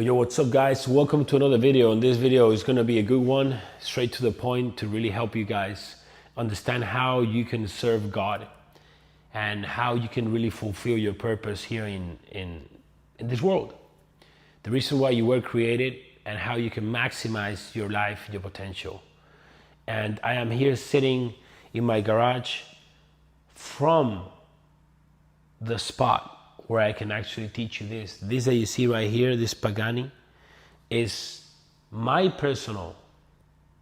Yo, what's up guys? Welcome to another video. And this video is going to be a good one, straight to the point, to really help you guys understand how you can serve God and how you can really fulfill your purpose here in this world. The reason why you were created and how you can maximize your life, your potential. And I am here sitting in my garage from the spot where I can actually teach you this. This that you see right here, this Pagani, is my personal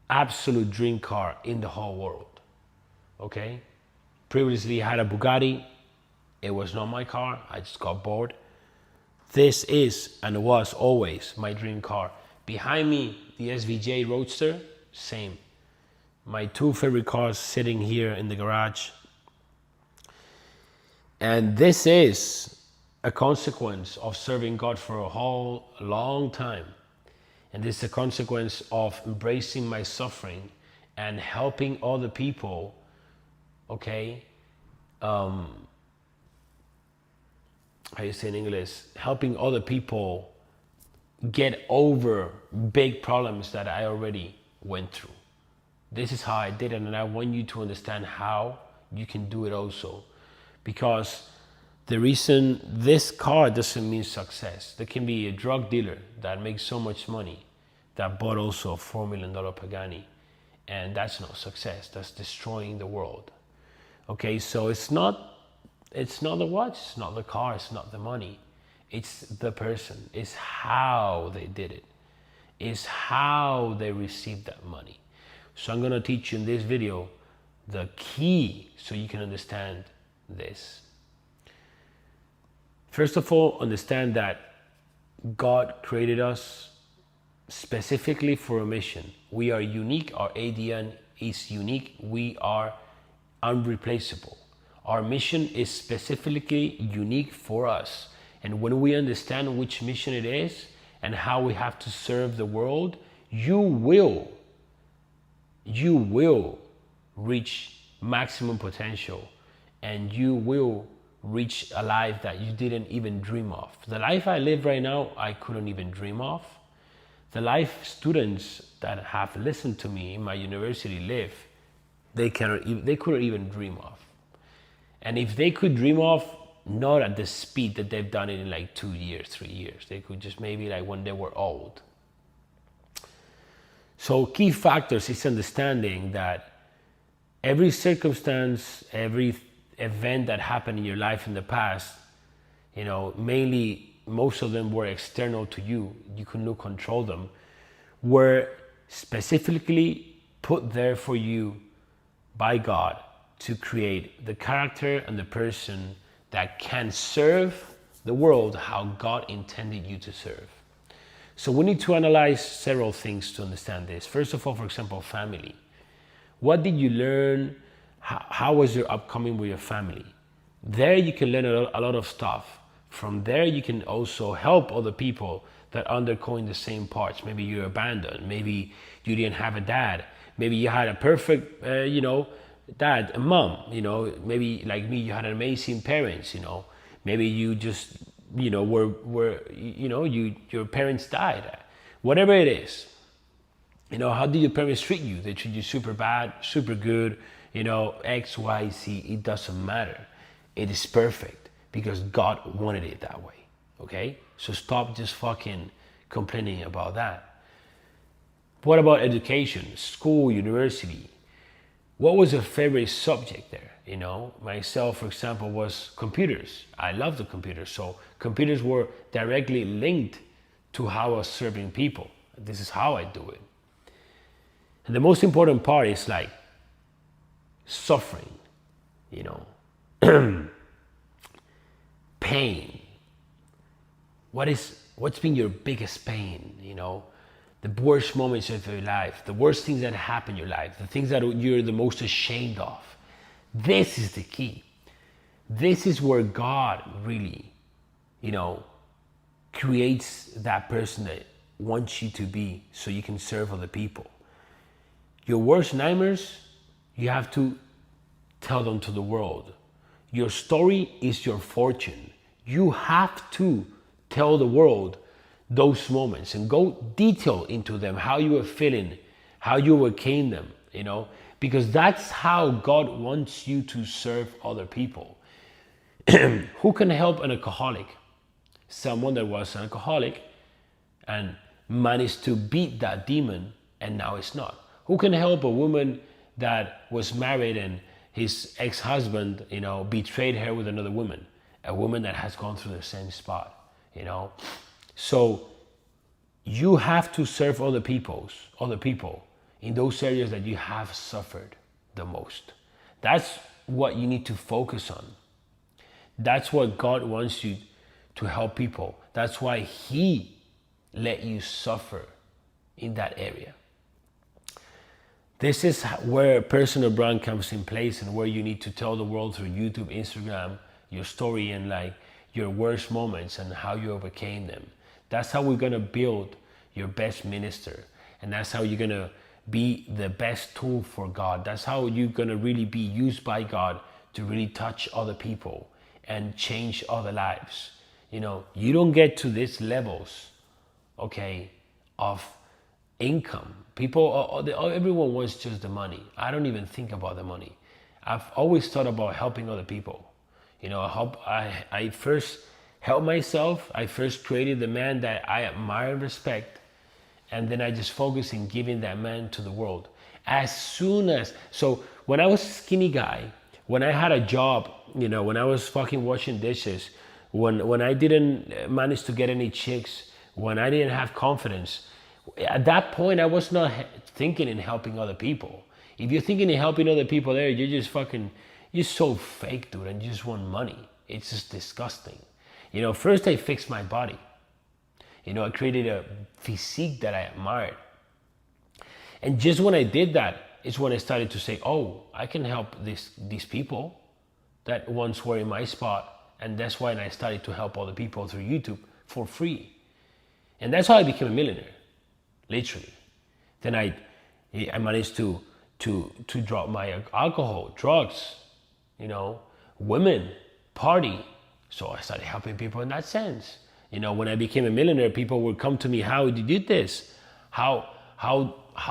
absolute dream car in the whole world. Okay? Previously I had a Bugatti. It was not my car. I just got bored. This is and was always my dream car. Behind me, the SVJ Roadster, same. My two favorite cars sitting here in the garage. And this is a consequence of serving God for a whole long time. And this is a consequence of embracing my suffering and helping other people, okay? How you say in English? Helping other people get over big problems that I already went through. This is how I did it, and I want you to understand how you can do it also. Because the reason this car doesn't mean success. There can be a drug dealer that makes so much money that bought also a $4 million Pagani, and that's not success. That's destroying the world. Okay, so it's not the watch, it's not the car, it's not the money. It's the person. It's how they did it. It's how they received that money. So I'm gonna teach you in this video the key so you can understand this. First of all, understand that God created us specifically for a mission. We are unique. Our ADN is unique. We are unreplaceable. Our mission is specifically unique for us. And when we understand which mission it is and how we have to serve the world, you will reach maximum potential, and you will reach a life that you didn't even dream of. The life I live right now, I couldn't even dream of. The life students that have listened to me in my university live, they couldn't even dream of. And if they could dream of, not at the speed that they've done it in like 2 years, 3 years. They could just maybe like when they were old. So key factors is understanding that every circumstance, every event that happened in your life in the past, you know, mainly most of them were external to you, you could not control them, were specifically put there for you by God to create the character and the person that can serve the world how God intended you to serve. So we need to analyze several things to understand this. First of all, for example, family. What did you learn? How was your upcoming with your family? There you can learn a lot of stuff. From there you can also help other people that are undergoing the same parts. Maybe you're abandoned. Maybe you didn't have a dad. Maybe you had a perfect, dad, a mom. Maybe like me, you had amazing parents. Maybe you just, your parents died. Whatever it is. How do your parents treat you? They treat you super bad, super good, X, Y, Z, it doesn't matter. It is perfect because God wanted it that way, okay? So stop just fucking complaining about that. What about education, school, university? What was your favorite subject there? Myself, for example, was computers. I love the computers. So computers were directly linked to how I was serving people. This is how I do it. And the most important part is like suffering, pain. What's been your biggest pain? The worst moments of your life, the worst things that happen in your life, the things that you're the most ashamed of. This is the key. This is where God really, creates that person that wants you to be so you can serve other people. Your worst nightmares, you have to tell them to the world. Your story is your fortune. You have to tell the world those moments and go detail into them, how you were feeling, how you overcame them, because that's how God wants you to serve other people. Who can help an alcoholic? Someone that was an alcoholic and managed to beat that demon and now it's not. Who can help a woman that was married and his ex-husband, betrayed her with another woman? A woman that has gone through the same spot. So you have to serve other people in those areas that you have suffered the most. That's what you need to focus on. That's what God wants you to help people. That's why He let you suffer in that area. This is where personal brand comes in place, and where you need to tell the world through YouTube, Instagram, your story, and like your worst moments and how you overcame them. That's how we're gonna build your best minister, and that's how you're gonna be the best tool for God. That's how you're gonna really be used by God to really touch other people and change other lives. You don't get to these levels, of income. Everyone wants just the money. I don't even think about the money. I've always thought about helping other people. I first helped myself. I first created the man that I admire and respect, and then I just focus in giving that man to the world. So when I was a skinny guy, when I had a job, when I was fucking washing dishes, when I didn't manage to get any chicks, when I didn't have confidence, at that point I was not thinking in helping other people. If you're thinking in helping other people there, you're so fake, dude, and you just want money. It's just disgusting. First I fixed my body. I created a physique that I admired. And just when I did that, is when I started to say, oh, I can help these people that once were in my spot. And that's why I started to help other people through YouTube for free. And that's how I became a millionaire, literally. Then I managed to drop my alcohol, drugs, women, party. So I started helping people in that sense. When I became a millionaire, people would come to me, how did you do this? How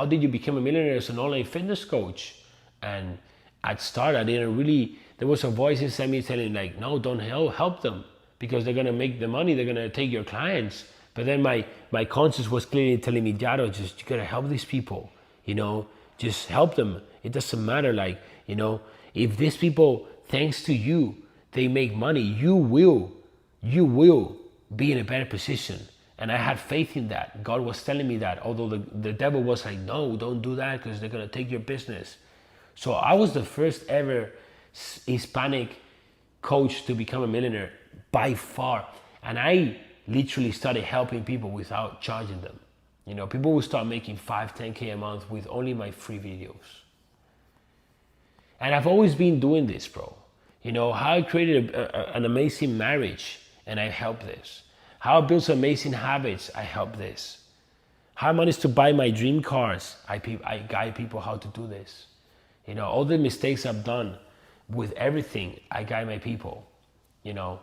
did you become a millionaire as an online fitness coach? And at start, there was a voice inside me telling like, no, don't help them, because they're gonna make the money, they're gonna take your clients. But then my conscience was clearly telling me, Dado, you gotta help these people, just help them. It doesn't matter, if these people, thanks to you, they make money, you will be in a better position. And I had faith in that. God was telling me that, although the devil was like, no, don't do that because they're gonna take your business. So I was the first ever Hispanic coach to become a millionaire by far. And I literally started helping people without charging them. People will start making 5, 10K a month with only my free videos. And I've always been doing this, bro. How I created an amazing marriage, and I help this. How I built amazing habits, I help this. How I managed to buy my dream cars, I guide people how to do this. All the mistakes I've done with everything, I guide my people. I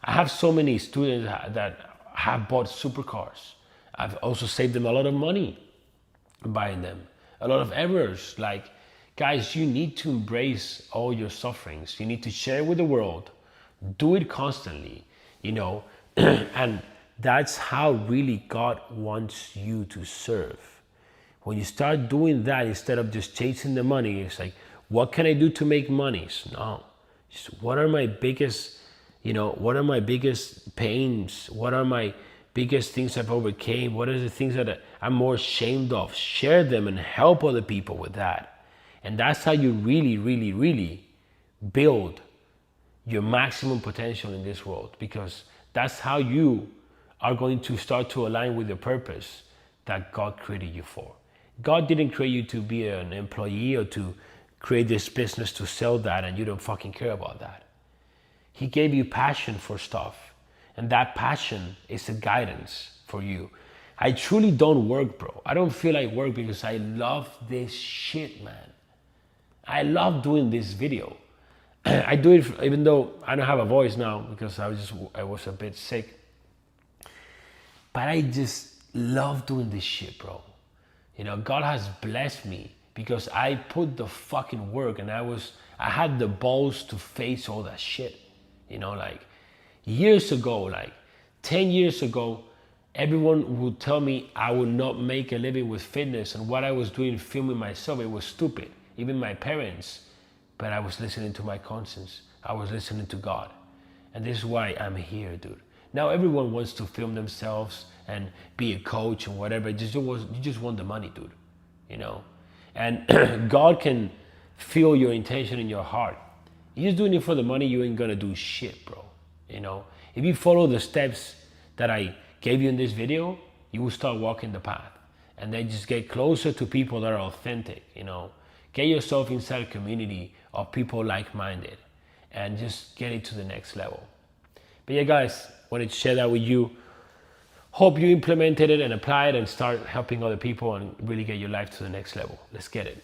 have so many students that have bought supercars. I've also saved them a lot of money buying them. A lot of errors. Like, guys, you need to embrace all your sufferings. You need to share it with the world. Do it constantly, and that's how really God wants you to serve. When you start doing that, instead of just chasing the money, it's like, what can I do to make money? No, just what are my biggest, what are my biggest pains? What are my biggest things I've overcame? What are the things that I'm more ashamed of? Share them and help other people with that. And that's how you really, really, really build your maximum potential in this world, because that's how you are going to start to align with the purpose that God created you for. God didn't create you to be an employee or to create this business to sell that and you don't fucking care about that. He gave you passion for stuff, and that passion is a guidance for you. I truly don't work, bro. I don't feel like work because I love this shit, man. I love doing this video. I do it even though I don't have a voice now because I was a bit sick. But I just love doing this shit, bro. You know, God has blessed me because I put the fucking work, and I had the balls to face all that shit. You know, like years ago, like 10 years ago, everyone would tell me I would not make a living with fitness, and what I was doing filming myself, it was stupid. Even my parents. But I was listening to my conscience. I was listening to God. And this is why I'm here, dude. Now everyone wants to film themselves and be a coach and whatever. You just want the money, dude. You know? And God can feel your intention in your heart. You're just doing it for the money, you ain't gonna do shit, bro. You know? If you follow the steps that I gave you in this video, you will start walking the path. And then just get closer to people that are authentic, you know? Get yourself inside a community of people like-minded and just get it to the next level. But yeah, guys, wanted to share that with you. Hope you implemented it and apply it and start helping other people and really get your life to the next level. Let's get it.